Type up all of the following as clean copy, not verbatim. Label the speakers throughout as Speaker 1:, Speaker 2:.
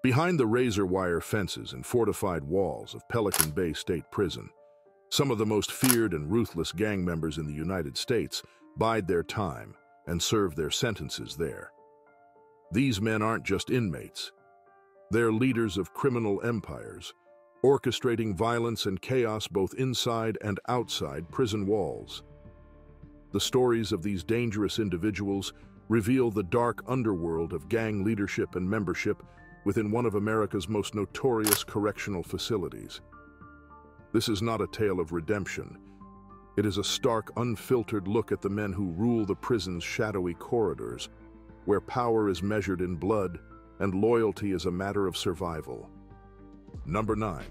Speaker 1: Behind the razor wire fences and fortified walls of Pelican Bay State Prison, some of the most feared and ruthless gang members in the United States bide their time and serve their sentences there. These men aren't just inmates. They're leaders of criminal empires, orchestrating violence and chaos both inside and outside prison walls. The stories of these dangerous individuals reveal the dark underworld of gang leadership and membership within one of America's most notorious correctional facilities. This is not a tale of redemption. It is a stark, unfiltered look at the men who rule the prison's shadowy corridors, where power is measured in blood and loyalty is a matter of survival. Number 9.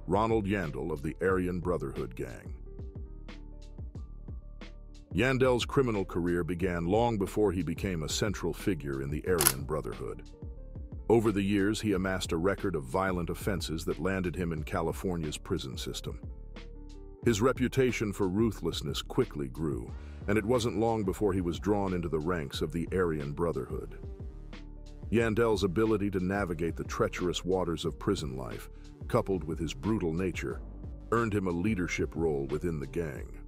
Speaker 1: Ronald Yandel of the Aryan Brotherhood Gang. Yandel's criminal career began long before he became a central figure in the Aryan Brotherhood. Over the years, he amassed a record of violent offenses that landed him in California's prison system. His reputation for ruthlessness quickly grew, and it wasn't long before he was drawn into the ranks of the Aryan Brotherhood. Yandel's ability to navigate the treacherous waters of prison life, coupled with his brutal nature, earned him a leadership role within the gang.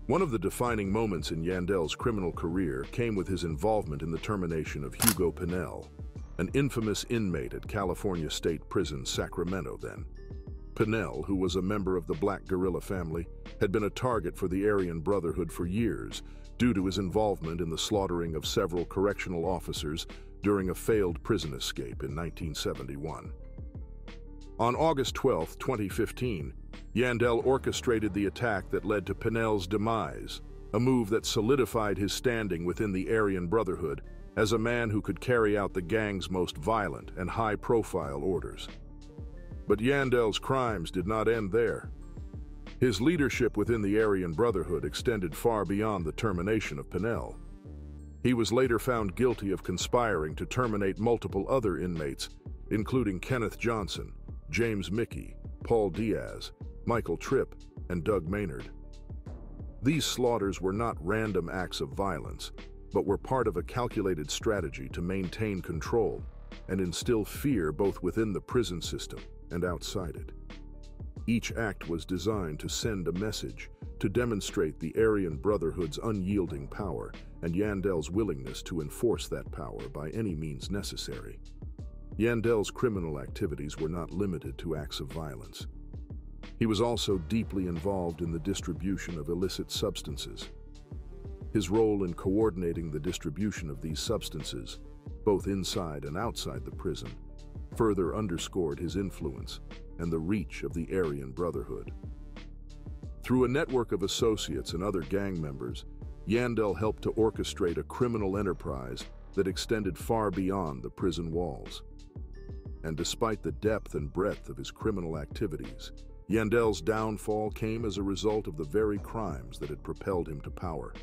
Speaker 1: One of the defining moments in Yandel's criminal career came with his involvement in the termination of Hugo Pinell, an infamous inmate at California State Prison, Sacramento then. Pinell, who was a member of the Black Guerrilla family, had been a target for the Aryan Brotherhood for years due to his involvement in the slaughtering of several correctional officers during a failed prison escape in 1971. On August 12, 2015, Yandel orchestrated the attack that led to Pinell's demise, a move that solidified his standing within the Aryan Brotherhood as a man who could carry out the gang's most violent and high-profile orders. But Yandel's crimes did not end there. His leadership within the Aryan Brotherhood extended far beyond the termination of Pinell. He was later found guilty of conspiring to terminate multiple other inmates, including Kenneth Johnson, James Mickey, Paul Diaz, Michael Tripp, and Doug Maynard. These slaughters were not random acts of violence, but were part of a calculated strategy to maintain control and instill fear both within the prison system and outside it. Each act was designed to send a message, to demonstrate the Aryan Brotherhood's unyielding power and Yandel's willingness to enforce that power by any means necessary. Yandel's criminal activities were not limited to acts of violence. He was also deeply involved in the distribution of illicit substances. His role in coordinating the distribution of these substances, both inside and outside the prison, further underscored his influence and the reach of the Aryan Brotherhood. Through a network of associates and other gang members, Yandel helped to orchestrate a criminal enterprise that extended far beyond the prison walls. And despite the depth and breadth of his criminal activities, Yandel's downfall came as a result of the very crimes that had propelled him to power.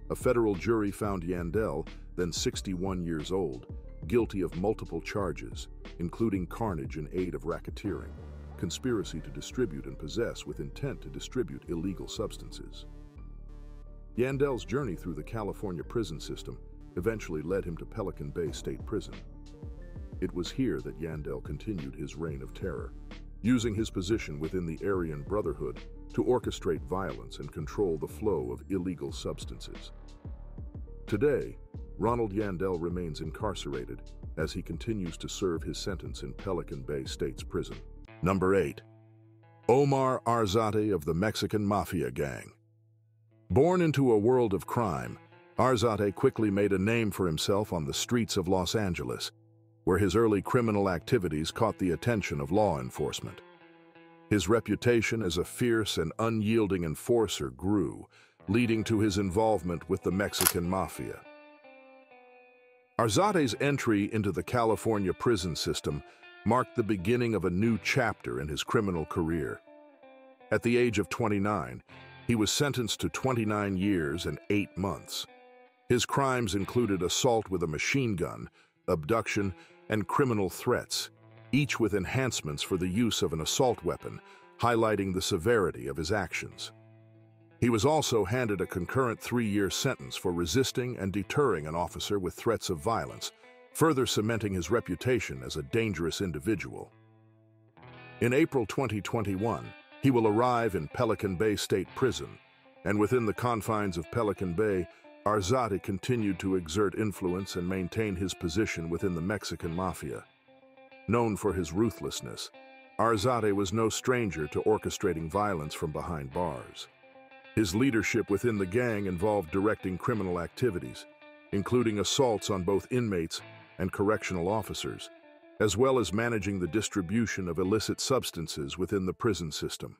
Speaker 1: A federal jury found Yandel, then 61 years old, guilty of multiple charges, including carnage in aid of racketeering, conspiracy to distribute and possess with intent to distribute illegal substances. Yandel's journey through the California prison system eventually led him to Pelican Bay State Prison. It was here that Yandel continued his reign of terror, using his position within the Aryan Brotherhood to orchestrate violence and control the flow of illegal substances. Today, Ronald Yandel remains incarcerated as he continues to serve his sentence in Pelican Bay State's prison. Number 8. Omar Arrieta of the Mexican Mafia Gang. Born into a world of crime, Arrieta quickly made a name for himself on the streets of Los Angeles, where his early criminal activities caught the attention of law enforcement. His reputation as a fierce and unyielding enforcer grew, leading to his involvement with the Mexican Mafia. Arrieta's entry into the California prison system marked the beginning of a new chapter in his criminal career. At the age of 29, he was sentenced to 29 years and 8 months. His crimes included assault with a machine gun, abduction, and criminal threats, each with enhancements for the use of an assault weapon, highlighting the severity of his actions. He was also handed a concurrent 3-year sentence for resisting and deterring an officer with threats of violence, further cementing his reputation as a dangerous individual. In April 2021, he will arrive in Pelican Bay State Prison, and within the confines of Pelican Bay, Arrieta continued to exert influence and maintain his position within the Mexican mafia. Known for his ruthlessness, Arrieta was no stranger to orchestrating violence from behind bars. His leadership within the gang involved directing criminal activities, including assaults on both inmates and correctional officers, as well as managing the distribution of illicit substances within the prison system.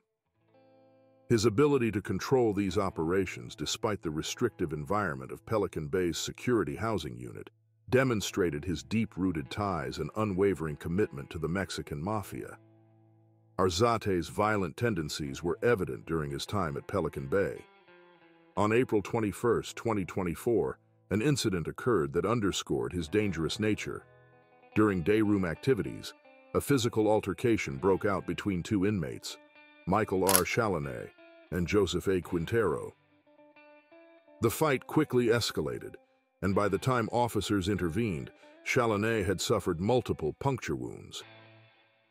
Speaker 1: His ability to control these operations despite the restrictive environment of Pelican Bay's security housing unit demonstrated his deep-rooted ties and unwavering commitment to the Mexican mafia. Arrieta's violent tendencies were evident during his time at Pelican Bay. On April 21, 2024, an incident occurred that underscored his dangerous nature. During dayroom activities, a physical altercation broke out between two inmates, Michael R. Chalonnet and Joseph A. Quintero. The fight quickly escalated, and by the time officers intervened, Chalonnet had suffered multiple puncture wounds.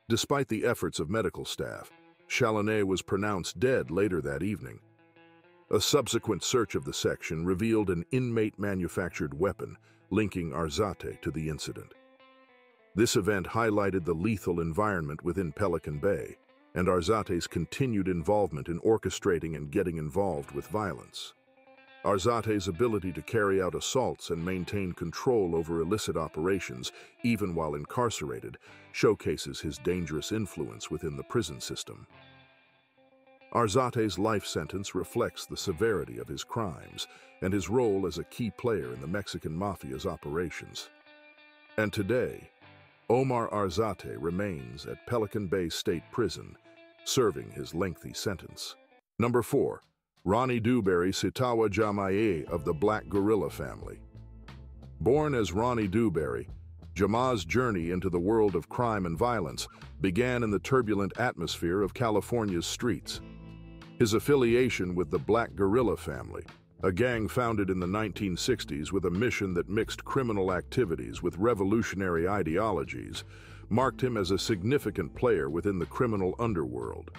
Speaker 1: Despite the efforts of medical staff, Chalonnet was pronounced dead later that evening. A subsequent search of the section revealed an inmate-manufactured weapon linking Arrieta to the incident. This event highlighted the lethal environment within Pelican Bay and Arrieta's continued involvement in orchestrating and getting involved with violence. Arrieta's ability to carry out assaults and maintain control over illicit operations, even while incarcerated, showcases his dangerous influence within the prison system. Arrieta's life sentence reflects the severity of his crimes and his role as a key player in the Mexican mafia's operations. And today, Omar Arrieta remains at Pelican Bay State Prison, serving his lengthy sentence. Number 4. Ronnie Dewberry Sitawa Jamaye of the Black Gorilla family. Born as Ronnie Dewberry, Jama's journey into the world of crime and violence began in the turbulent atmosphere of California's streets. His affiliation with the Black Gorilla family, a gang founded in the 1960s with a mission that mixed criminal activities with revolutionary ideologies, marked him as a significant player within the criminal underworld.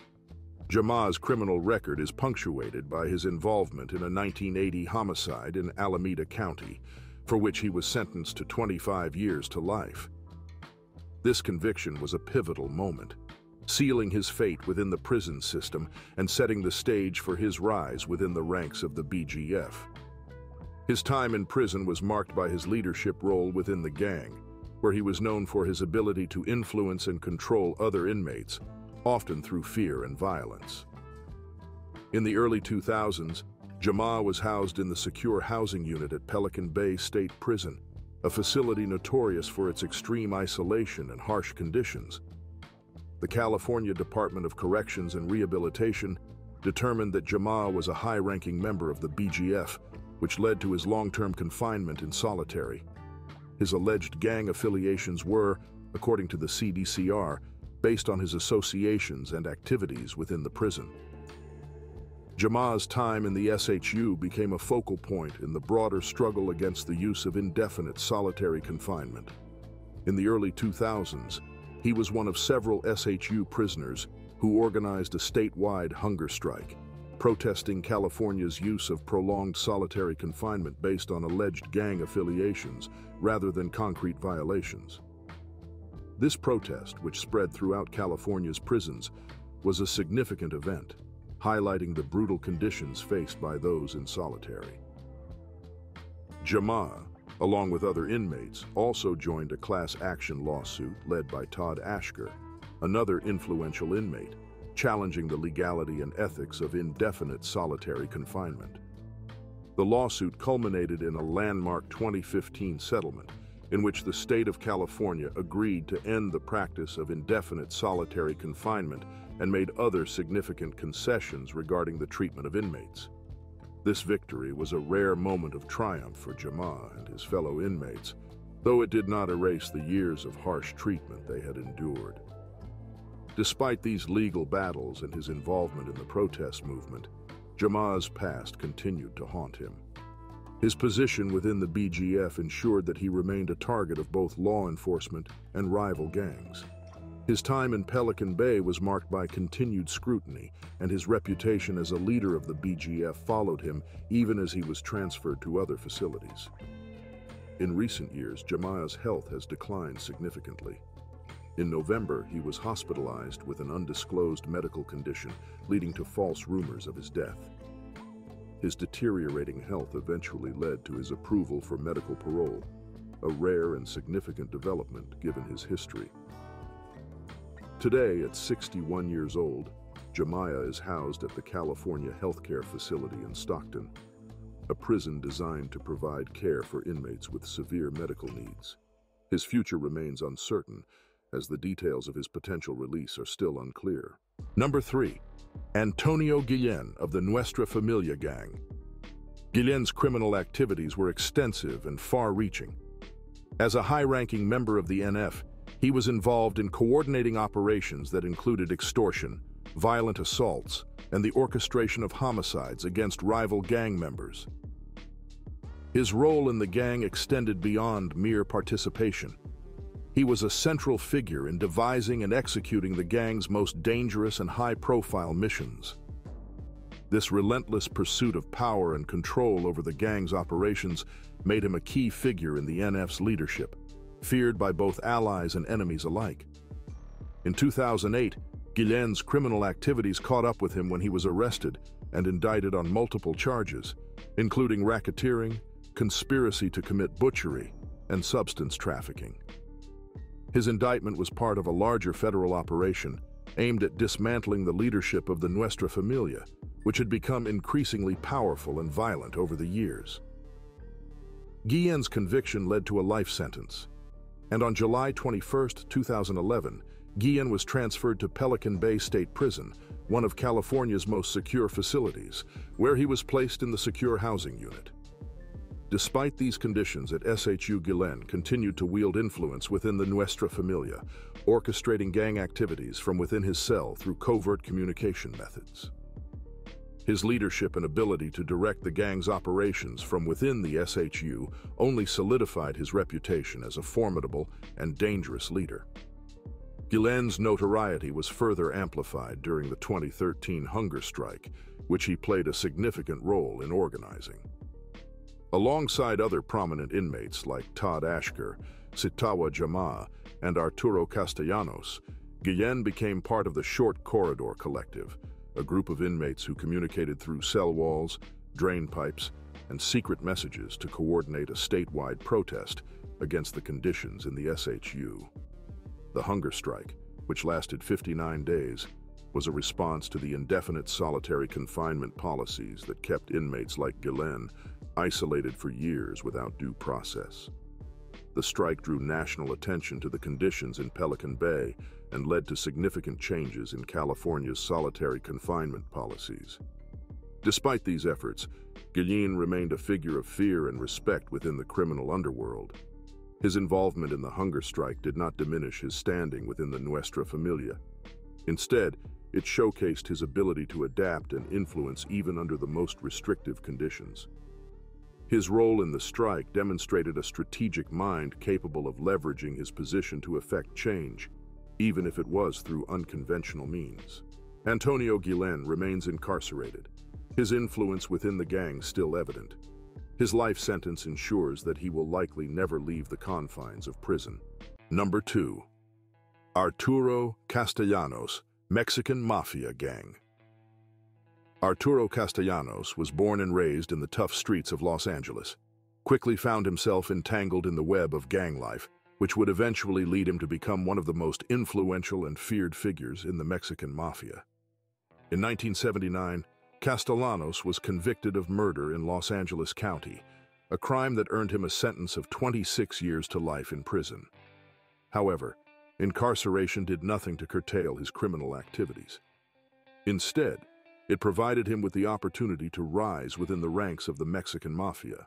Speaker 1: Jama's criminal record is punctuated by his involvement in a 1980 homicide in Alameda County, for which he was sentenced to 25 years to life. This conviction was a pivotal moment, sealing his fate within the prison system and setting the stage for his rise within the ranks of the BGF. His time in prison was marked by his leadership role within the gang, where he was known for his ability to influence and control other inmates, often through fear and violence. In the early 2000s, Jama was housed in the secure housing unit at Pelican Bay State Prison, a facility notorious for its extreme isolation and harsh conditions. The California Department of Corrections and Rehabilitation determined that Jama was a high-ranking member of the BGF, which led to his long-term confinement in solitary. His alleged gang affiliations were, according to the CDCR, based on his associations and activities within the prison. Jama's time in the SHU became a focal point in the broader struggle against the use of indefinite solitary confinement. In the early 2000s, he was one of several SHU prisoners who organized a statewide hunger strike, protesting California's use of prolonged solitary confinement based on alleged gang affiliations rather than concrete violations. This protest, which spread throughout California's prisons, was a significant event, highlighting the brutal conditions faced by those in solitary. Jama, along with other inmates, also joined a class action lawsuit led by Todd Asher, another influential inmate, challenging the legality and ethics of indefinite solitary confinement. The lawsuit culminated in a landmark 2015 settlement in which the state of California agreed to end the practice of indefinite solitary confinement and made other significant concessions regarding the treatment of inmates. This victory was a rare moment of triumph for Jama and his fellow inmates, though it did not erase the years of harsh treatment they had endured. Despite these legal battles and his involvement in the protest movement, Jama's past continued to haunt him. His position within the BGF ensured that he remained a target of both law enforcement and rival gangs. His time in Pelican Bay was marked by continued scrutiny, and his reputation as a leader of the BGF followed him even as he was transferred to other facilities. In recent years, Jamaya's health has declined significantly. In November, he was hospitalized with an undisclosed medical condition, leading to false rumors of his death. His deteriorating health eventually led to his approval for medical parole, a rare and significant development given his history. Today, at 61 years old, Jamaya is housed at the California Healthcare Facility in Stockton, a prison designed to provide care for inmates with severe medical needs. His future remains uncertain, as the details of his potential release are still unclear. Number 3. Antonio Gillen of the Nuestra Familia gang. Gillen's criminal activities were extensive and far-reaching. As a high-ranking member of the NF, he was involved in coordinating operations that included extortion, violent assaults, and the orchestration of homicides against rival gang members. His role in the gang extended beyond mere participation. He was a central figure in devising and executing the gang's most dangerous and high-profile missions. This relentless pursuit of power and control over the gang's operations made him a key figure in the NF's leadership, feared by both allies and enemies alike. In 2008, Gillen's criminal activities caught up with him when he was arrested and indicted on multiple charges, including racketeering, conspiracy to commit butchery, and substance trafficking. His indictment was part of a larger federal operation aimed at dismantling the leadership of the Nuestra Familia, which had become increasingly powerful and violent over the years. Gillen's conviction led to a life sentence, and on July 21, 2011, Gillen was transferred to Pelican Bay State Prison, one of California's most secure facilities, where he was placed in the secure housing unit. Despite these conditions at SHU, Gillen continued to wield influence within the Nuestra Familia, orchestrating gang activities from within his cell through covert communication methods. His leadership and ability to direct the gang's operations from within the SHU only solidified his reputation as a formidable and dangerous leader. Gillen's notoriety was further amplified during the 2013 hunger strike, which he played a significant role in organizing. Alongside other prominent inmates like Todd Asher, Sitawa Jamaa, and Arturo Castellanos, Gillen became part of the Short Corridor Collective, a group of inmates who communicated through cell walls, drain pipes, and secret messages to coordinate a statewide protest against the conditions in the SHU. The hunger strike, which lasted 59 days, was a response to the indefinite solitary confinement policies that kept inmates like Gillen isolated for years without due process. The strike drew national attention to the conditions in Pelican Bay and led to significant changes in California's solitary confinement policies. Despite these efforts, Gillen remained a figure of fear and respect within the criminal underworld. His involvement in the hunger strike did not diminish his standing within the Nuestra Familia. Instead, it showcased his ability to adapt and influence even under the most restrictive conditions. His role in the strike demonstrated a strategic mind capable of leveraging his position to effect change, even if it was through unconventional means. Antonio Gillen remains incarcerated, his influence within the gang still evident. His life sentence ensures that he will likely never leave the confines of prison. Number 2. Arturo Castellanos, Mexican Mafia Gang. Arturo Castellanos was born and raised in the tough streets of Los Angeles, quickly found himself entangled in the web of gang life, which would eventually lead him to become one of the most influential and feared figures in the Mexican Mafia. In 1979, Castellanos was convicted of murder in Los Angeles County, a crime that earned him a sentence of 26 years to life in prison. However, incarceration did nothing to curtail his criminal activities. Instead, it provided him with the opportunity to rise within the ranks of the Mexican Mafia.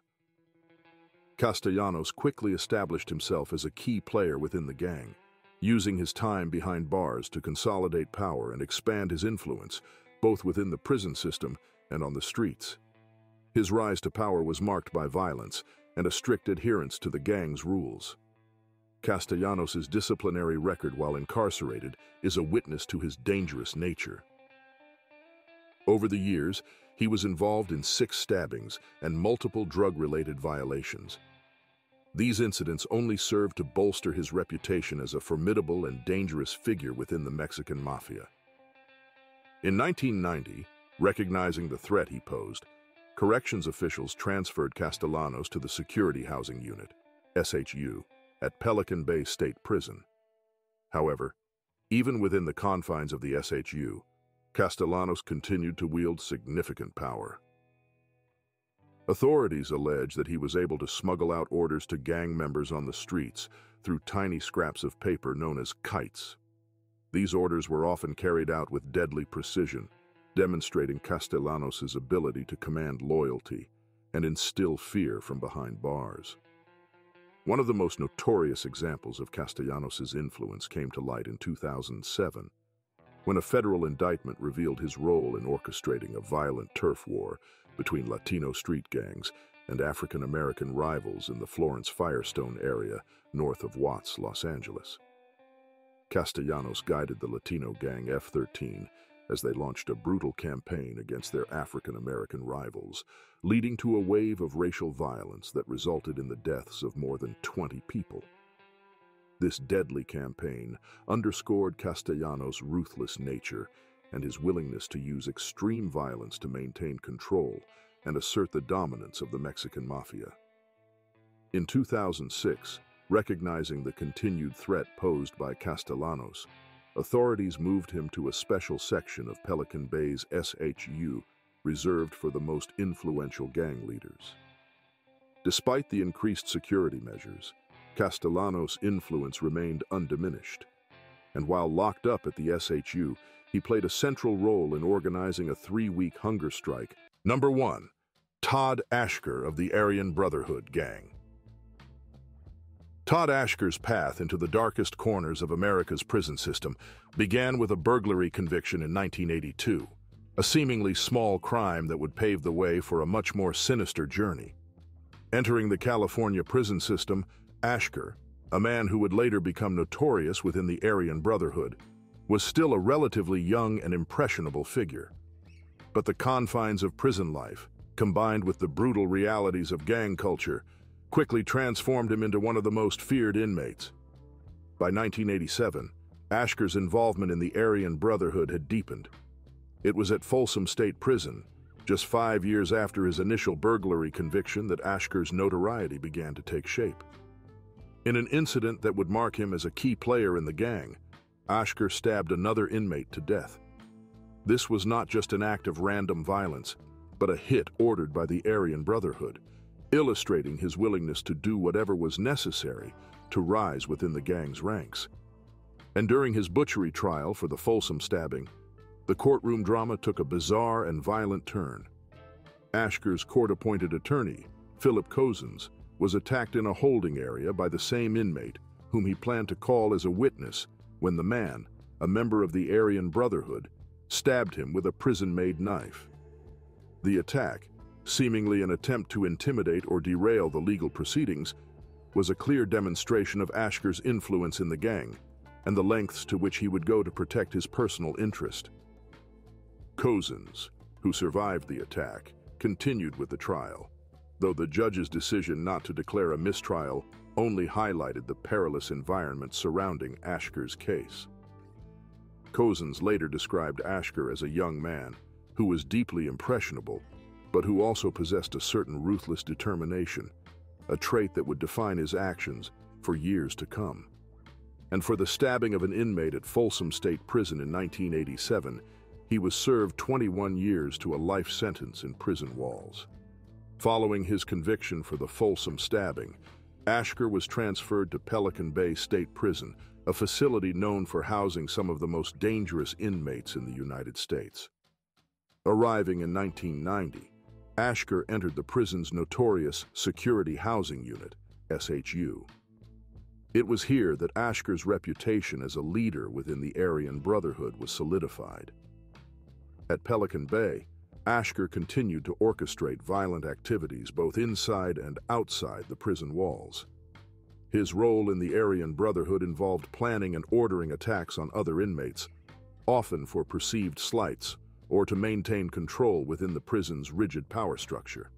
Speaker 1: Castellanos quickly established himself as a key player within the gang, using his time behind bars to consolidate power and expand his influence, both within the prison system and on the streets. His rise to power was marked by violence and a strict adherence to the gang's rules. Castellanos' disciplinary record while incarcerated is a witness to his dangerous nature. Over the years, he was involved in 6 stabbings and multiple drug-related violations. These incidents only served to bolster his reputation as a formidable and dangerous figure within the Mexican mafia. In 1990, recognizing the threat he posed, corrections officials transferred Castellanos to the Security Housing Unit, SHU, at Pelican Bay State Prison. However, even within the confines of the SHU, Castellanos continued to wield significant power. Authorities allege that he was able to smuggle out orders to gang members on the streets through tiny scraps of paper known as kites. These orders were often carried out with deadly precision, demonstrating Castellanos' ability to command loyalty and instill fear from behind bars. One of the most notorious examples of Castellanos' influence came to light in 2007, when a federal indictment revealed his role in orchestrating a violent turf war between Latino street gangs and African-American rivals in the Florence-Firestone area north of Watts, Los Angeles. Castellanos guided the Latino gang F-13 as they launched a brutal campaign against their African-American rivals, leading to a wave of racial violence that resulted in the deaths of more than 20 people. This deadly campaign underscored Castellanos' ruthless nature and his willingness to use extreme violence to maintain control and assert the dominance of the Mexican mafia. In 2006, recognizing the continued threat posed by Castellanos, authorities moved him to a special section of Pelican Bay's SHU reserved for the most influential gang leaders. Despite the increased security measures, Castellanos' influence remained undiminished, and while locked up at the SHU, he played a central role in organizing a 3-week hunger strike. Number 1. Todd Asher of the Aryan Brotherhood Gang. Todd Asher's path into the darkest corners of America's prison system began with a burglary conviction in 1982, a seemingly small crime that would pave the way for a much more sinister journey. Entering the California prison system, Asher, a man who would later become notorious within the Aryan Brotherhood, was still a relatively young and impressionable figure. But the confines of prison life, combined with the brutal realities of gang culture, quickly transformed him into one of the most feared inmates. By 1987, Asher's involvement in the Aryan Brotherhood had deepened. It was at Folsom State Prison, just 5 years after his initial burglary conviction, that Asher's notoriety began to take shape. In an incident that would mark him as a key player in the gang, Asher stabbed another inmate to death. This was not just an act of random violence, but a hit ordered by the Aryan Brotherhood, illustrating his willingness to do whatever was necessary to rise within the gang's ranks. And during his butchery trial for the Folsom stabbing, the courtroom drama took a bizarre and violent turn. Asher's court-appointed attorney, Philip Cozens, was attacked in a holding area by the same inmate whom he planned to call as a witness when the man, a member of the Aryan Brotherhood, stabbed him with a prison-made knife. The attack, seemingly an attempt to intimidate or derail the legal proceedings, was a clear demonstration of Asher's influence in the gang and the lengths to which he would go to protect his personal interest. Cozens, who survived the attack, continued with the trial, though the judge's decision not to declare a mistrial only highlighted the perilous environment surrounding Asher's case. Cozens later described Asher as a young man who was deeply impressionable, but who also possessed a certain ruthless determination, a trait that would define his actions for years to come. And for the stabbing of an inmate at Folsom State Prison in 1987, he was served 21 years to a life sentence in prison walls. Following his conviction for the Folsom stabbing, Asher was transferred to Pelican Bay State Prison, a facility known for housing some of the most dangerous inmates in the United States. Arriving in 1990, Asher entered the prison's notorious Security Housing Unit, SHU. It was here that Asher's reputation as a leader within the Aryan Brotherhood was solidified. At Pelican Bay, Asher continued to orchestrate violent activities both inside and outside the prison walls. His role in the Aryan Brotherhood involved planning and ordering attacks on other inmates, often for perceived slights or to maintain control within the prison's rigid power structure.